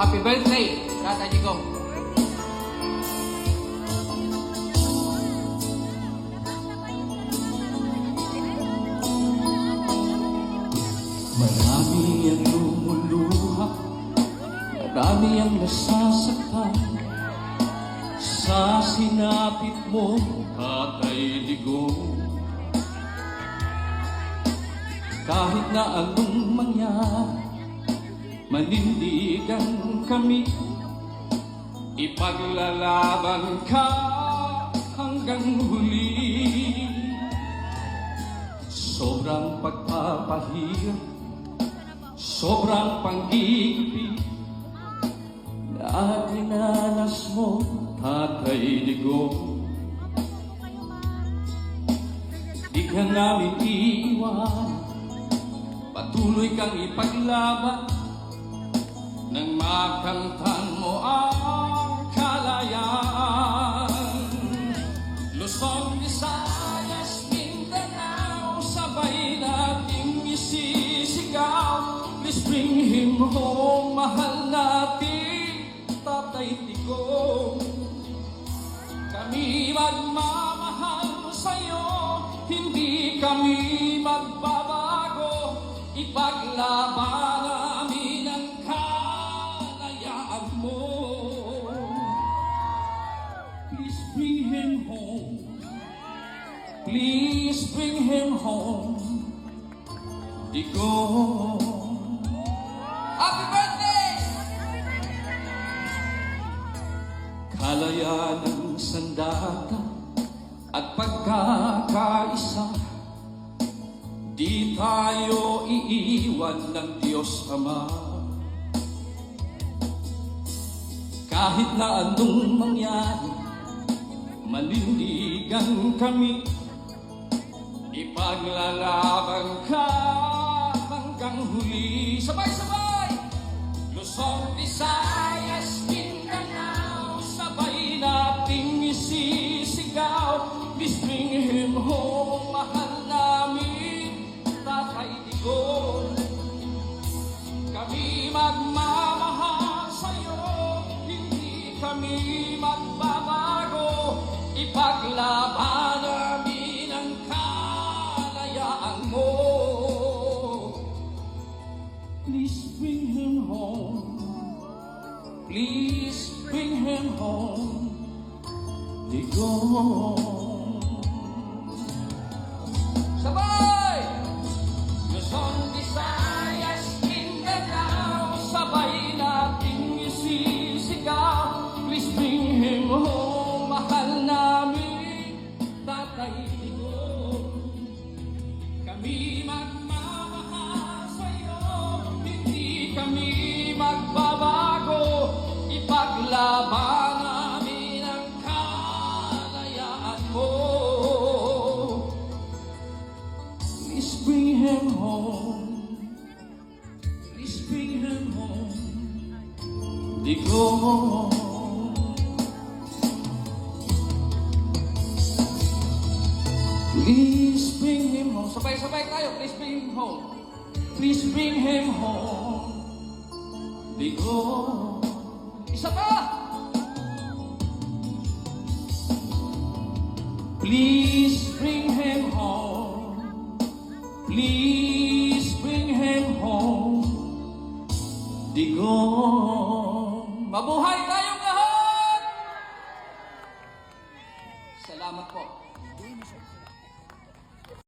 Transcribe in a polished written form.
Happy birthday, Tata Digong. Marami ang lumuluha, marami ang nasasaktan sa sinapit mo, Tatay Digong. Kahit na anong mangyari, manindigan kami, ipaglalaban ka hanggang huli. Sobrang pagpapahirap, sobrang panggigipit na dinanas mo, Tatay Digong. Di ka namin iiwan, patuloy kang ipaglaban nang makamtan mo ang kalayaan. Luzon, Visayas, Mindanao, sabay nating isisigaw. Please bring him home, mahal natin Tatay Digong. Kami magmamahal sa'yo, hindi kami magbabago. Ipaglaban namin ang kalayaan mo. Please bring him home, please bring him home, Digong. Happy birthday! Kalayaan ng sandata at pagkakaisa, di tayo iiwan ng Diyos Ama. Kahit na anong mangyari, manindigan kami, ipaglalaban ka hanggang huli. Sabay-sabay! Luzon, Visayas, Mindanao, sabay nating isisigaw. Please bring him home, mahal namin Tatay Digong. Kami magmamahal sa'yo, hindi kami magbabago. Ipaglaban namin ang kalayaan mo. Please bring him home, please bring him home, Digong. Sabay! Luzon, Visayas, Mindanao, sabay nating isisigaw. Please bring him home, mahal namin Tatay Digong. Kami magmamahal sa'yo, hindi kami magbabago. Ipaglaban namin ang kalayaan mo. Please bring him home, please bring him home, Digong. Please bring him home. Sabay-sabay tayo, please bring him home. Please bring him home, Digong. Isa pa! Please bring him home, please bring him home, Digong. Mabuhay tayong lahat! Salamat po.